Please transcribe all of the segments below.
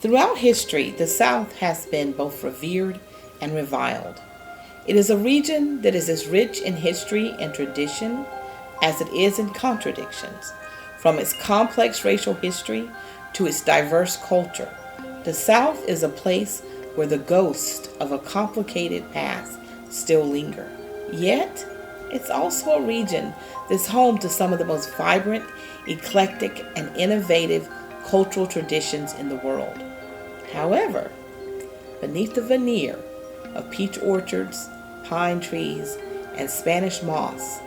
Throughout history, the South has been both revered and reviled. It is a region that is as rich in history and tradition as it is in contradictions. From its complex racial history to its diverse culture, the South is a place where the ghosts of a complicated past still linger. Yet, it's also a region that's home to some of the most vibrant, eclectic, and innovative cultural traditions in the world. However, beneath the veneer of peach orchards, pine trees, and Spanish moss,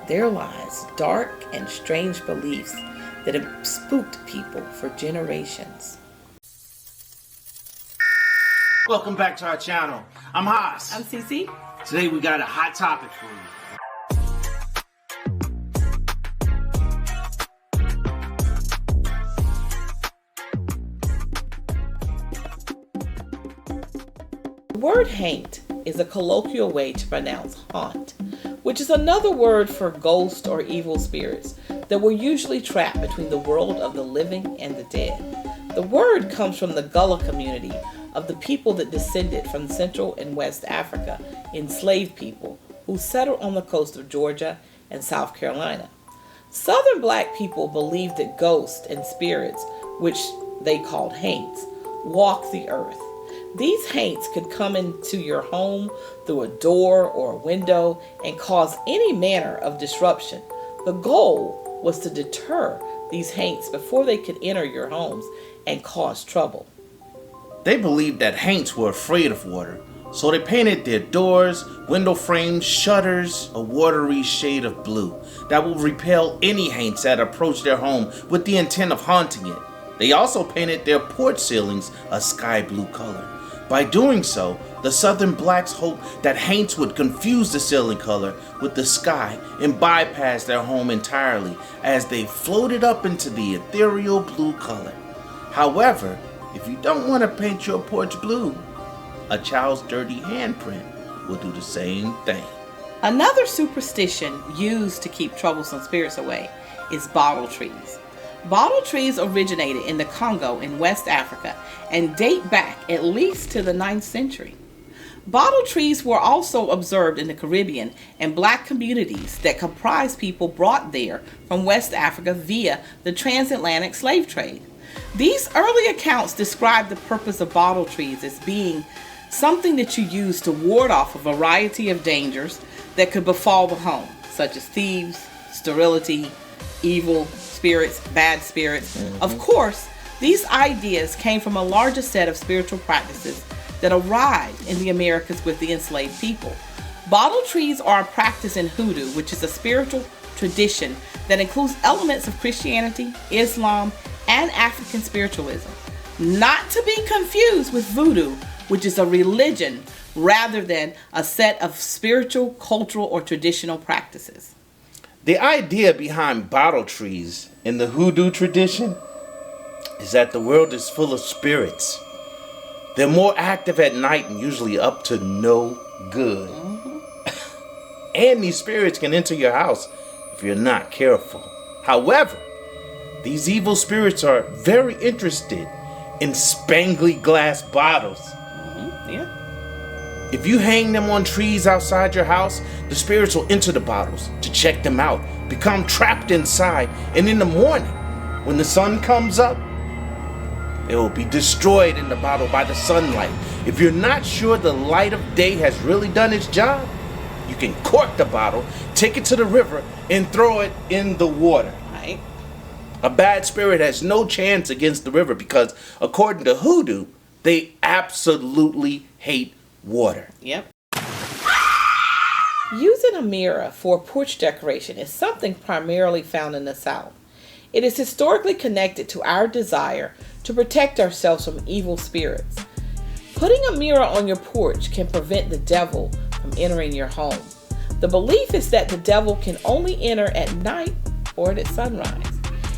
there lies dark and strange beliefs that have spooked people for generations. Welcome back to our channel. I'm Haas. I'm Cece. Today we got a hot topic for you. The word haint is a colloquial way to pronounce haunt, which is another word for ghosts or evil spirits that were usually trapped between the world of the living and the dead. The word comes from the Gullah community of the people that descended from Central and West Africa, enslaved people who settled on the coast of Georgia and South Carolina. Southern black people believed that ghosts and spirits, which they called haints, walked the earth. These haints could come into your home through a door or a window and cause any manner of disruption. The goal was to deter these haints before they could enter your homes and cause trouble. They believed that haints were afraid of water, so they painted their doors, window frames, shutters a watery shade of blue that would repel any haints that approached their home with the intent of haunting it. They also painted their porch ceilings a sky blue color. By doing so, the Southern blacks hoped that haints would confuse the ceiling color with the sky and bypass their home entirely as they floated up into the ethereal blue color. However, if you don't want to paint your porch blue, a child's dirty handprint will do the same thing. Another superstition used to keep troublesome spirits away is bottle trees. Bottle trees originated in the Congo in West Africa and date back at least to the 9th century. Bottle trees were also observed in the Caribbean and black communities that comprised people brought there from West Africa via the transatlantic slave trade. These early accounts describe the purpose of bottle trees as being something that you use to ward off a variety of dangers that could befall the home, such as thieves, sterility, evil spirits, bad spirits. Of course, these ideas came from a larger set of spiritual practices that arrived in the Americas with the enslaved people. Bottle trees are a practice in Hoodoo, which is a spiritual tradition that includes elements of Christianity, Islam, and African spiritualism. Not to be confused with voodoo, which is a religion rather than a set of spiritual, cultural, or traditional practices. The idea behind bottle trees in the Hoodoo tradition is that the world is full of spirits. They're more active at night and usually up to no good. And these spirits can enter your house if you're not careful. However, these evil spirits are very interested in spangly glass bottles. Yeah. If you hang them on trees outside your house, the spirits will enter the bottles to check them out, become trapped inside, and in the morning, when the sun comes up, they will be destroyed in the bottle by the sunlight. If you're not sure the light of day has really done its job, you can cork the bottle, take it to the river, and throw it in the water. Right. A bad spirit has no chance against the river because, according to Hoodoo, they absolutely hate water. Yep. Using a mirror for porch decoration is something primarily found in the South. It is historically connected to our desire to protect ourselves from evil spirits. Putting a mirror on your porch can prevent the devil from entering your home. The belief is that the devil can only enter at night or at sunrise.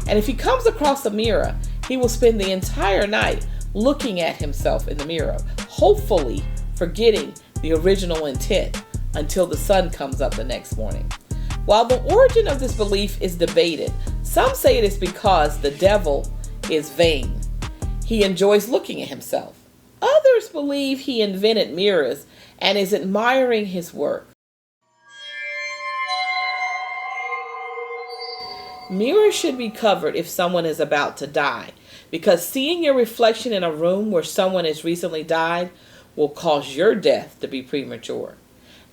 And if he comes across a mirror, he will spend the entire night looking at himself in the mirror, hopefully forgetting the original intent until the sun comes up the next morning. While the origin of this belief is debated, some say it is because the devil is vain. He enjoys looking at himself. Others believe he invented mirrors and is admiring his work. Mirrors should be covered if someone is about to die, because seeing your reflection in a room where someone has recently died will cause your death to be premature.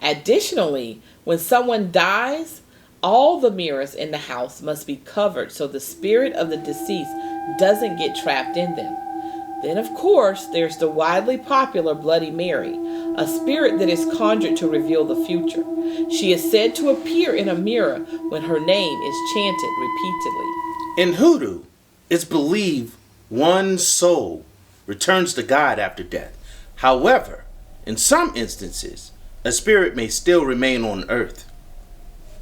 Additionally, when someone dies, all the mirrors in the house must be covered so the spirit of the deceased doesn't get trapped in them. Then, of course, there's the widely popular Bloody Mary, a spirit that is conjured to reveal the future. She is said to appear in a mirror when her name is chanted repeatedly. In Hoodoo, it's believed one soul returns to God after death. However, in some instances, a spirit may still remain on earth.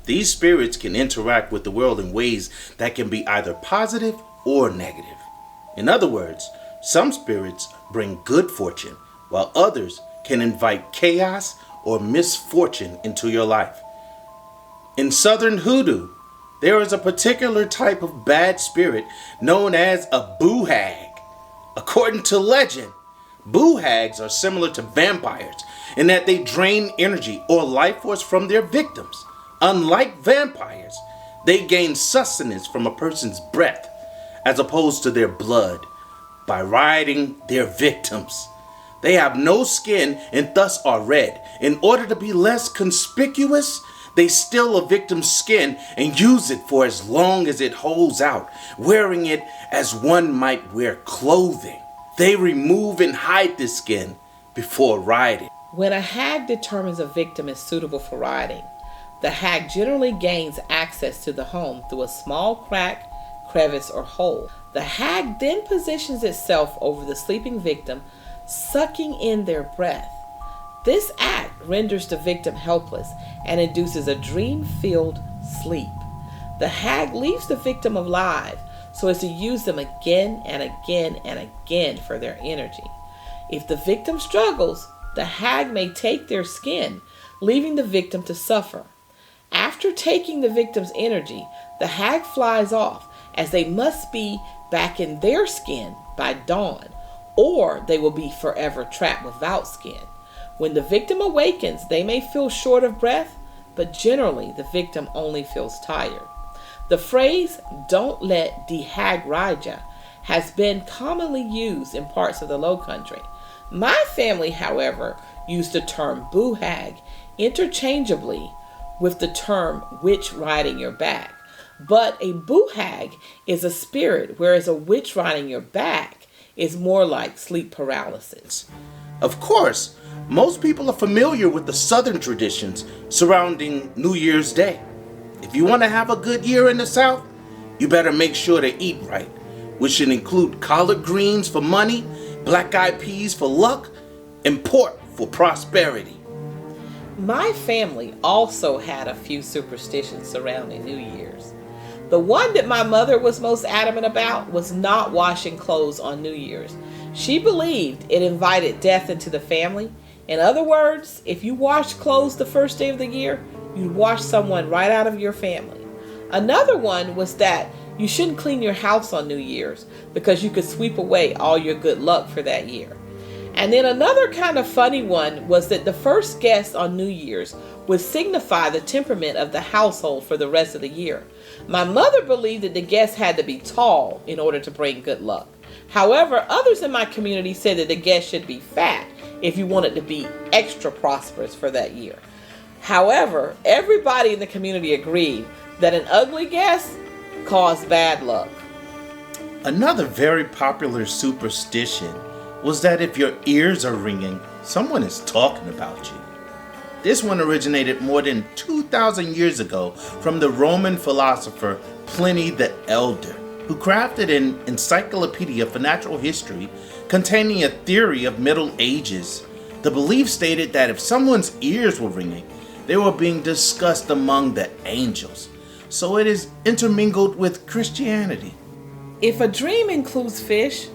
These spirits can interact with the world in ways that can be either positive or negative. In other words, some spirits bring good fortune, while others can invite chaos or misfortune into your life. In Southern Hoodoo, there is a particular type of bad spirit known as a Boohag. According to legend, Boohags are similar to vampires in that they drain energy or life force from their victims. Unlike vampires, they gain sustenance from a person's breath as opposed to their blood by riding their victims. They have no skin and thus are red. In order to be less conspicuous, they steal a victim's skin and use it for as long as it holds out, wearing it as one might wear clothing. They remove and hide the skin before riding. When a hag determines a victim is suitable for riding, the hag generally gains access to the home through a small crack, crevice, or hole. The hag then positions itself over the sleeping victim, sucking in their breath. This act renders the victim helpless and induces a dream-filled sleep. The hag leaves the victim alive so as to use them again and again and again for their energy. If the victim struggles, the hag may take their skin, leaving the victim to suffer. After taking the victim's energy, the hag flies off, as they must be back in their skin by dawn, or they will be forever trapped without skin. When the victim awakens, they may feel short of breath, but generally the victim only feels tired. The phrase, "don't let the hag ride ya," has been commonly used in parts of the Low Country. My family, however, used the term Boohag interchangeably with the term witch riding your back. But a Boohag is a spirit, whereas a witch riding your back is more like sleep paralysis. Of course, most people are familiar with the Southern traditions surrounding New Year's Day. If you want to have a good year in the South, you better make sure to eat right, which should include collard greens for money, black-eyed peas for luck, and pork for prosperity. My family also had a few superstitions surrounding New Year's. The one that my mother was most adamant about was not washing clothes on New Year's. She believed it invited death into the family. In other words, if you washed clothes the first day of the year, you'd wash someone right out of your family. Another one was that you shouldn't clean your house on New Year's because you could sweep away all your good luck for that year. And then another kind of funny one was that the first guest on New Year's would signify the temperament of the household for the rest of the year. My mother believed that the guest had to be tall in order to bring good luck. However, others in my community said that the guest should be fat if you wanted to be extra prosperous for that year. However, everybody in the community agreed that an ugly guest caused bad luck. Another very popular superstition was that if your ears are ringing, someone is talking about you. This one originated more than 2,000 years ago from the Roman philosopher Pliny the Elder, who crafted an encyclopedia for natural history containing a theory of Middle Ages. The belief stated that if someone's ears were ringing, they were being discussed among the angels. So it is intermingled with Christianity. If a dream includes fish,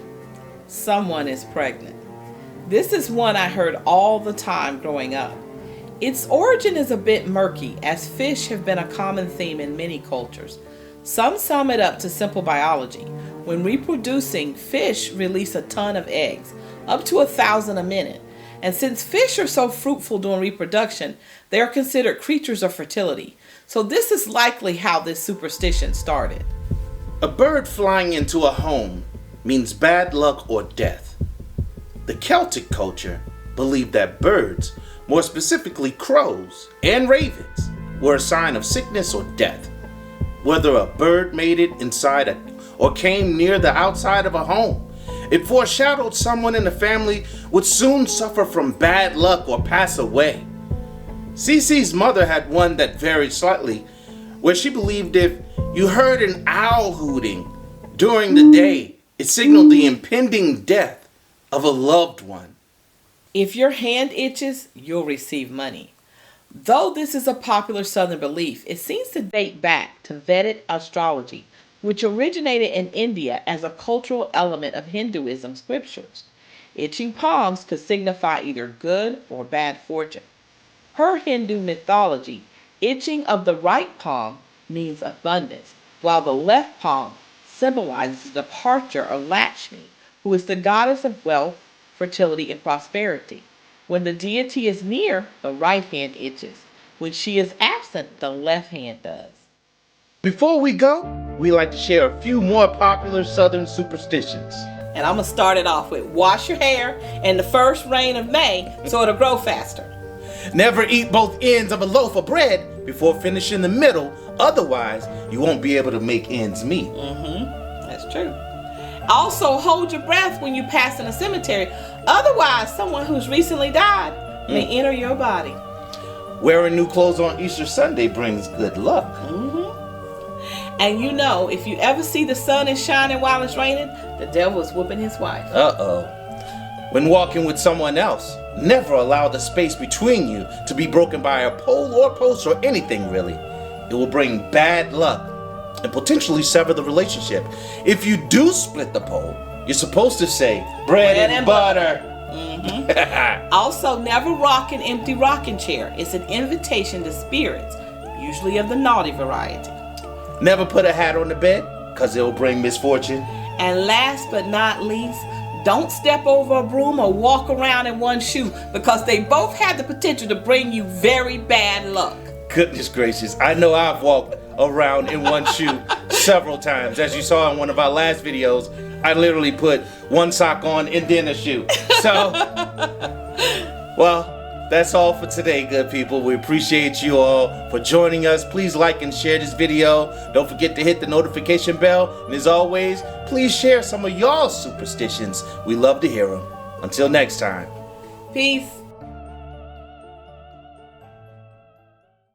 someone is pregnant. This is one I heard all the time growing up. Its origin is a bit murky, as fish have been a common theme in many cultures. Some sum it up to simple biology, When reproducing, fish release a ton of eggs, up to 1,000 a minute. And since fish are so fruitful during reproduction, they are considered creatures of fertility. So this is likely how this superstition started. A bird flying into a home means bad luck or death. The Celtic culture believed that birds, more specifically crows and ravens, were a sign of sickness or death. Whether a bird made it inside or came near the outside of a home, it foreshadowed someone in the family would soon suffer from bad luck or pass away. Cece's mother had one that varied slightly, where she believed if you heard an owl hooting during the day, it signaled the impending death of a loved one. If your hand itches, you'll receive money. Though this is a popular Southern belief, it seems to date back to Vedic astrology, which originated in India as a cultural element of Hinduism scriptures. Itching palms could signify either good or bad fortune. Per Hindu mythology, itching of the right palm means abundance, while the left palm symbolizes the departure of Lakshmi, who is the goddess of wealth, fertility, and prosperity. When the deity is near, the right hand itches. When she is absent, the left hand does. Before we go, we like to share a few more popular Southern superstitions. And I'm going to start it off with wash your hair in the first rain of May so it'll grow faster. Never eat both ends of a loaf of bread before finishing the middle, otherwise you won't be able to make ends meet. That's true. Also, hold your breath when you pass in a cemetery, otherwise someone who's recently died may enter your body. Wearing new clothes on Easter Sunday brings good luck. And you know, if you ever see the sun is shining while it's raining, the devil is whooping his wife. When walking with someone else, never allow the space between you to be broken by a pole or post or anything really. It will bring bad luck and potentially sever the relationship. If you do split the pole, you're supposed to say, bread and butter. Also, never rock an empty rocking chair. It's an invitation to spirits, usually of the naughty variety. Never put a hat on the bed, because it will bring misfortune. And last but not least, don't step over a broom or walk around in one shoe, because they both have the potential to bring you very bad luck. Goodness gracious, I know I've walked around in one shoe several times. As you saw in one of our last videos, I literally put one sock on and then a shoe. So, well, that's all for today, good people. We appreciate you all for joining us. Please like and share this video. Don't forget to hit the notification bell. And as always, please share some of y'all's superstitions. We love to hear them. Until next time. Peace.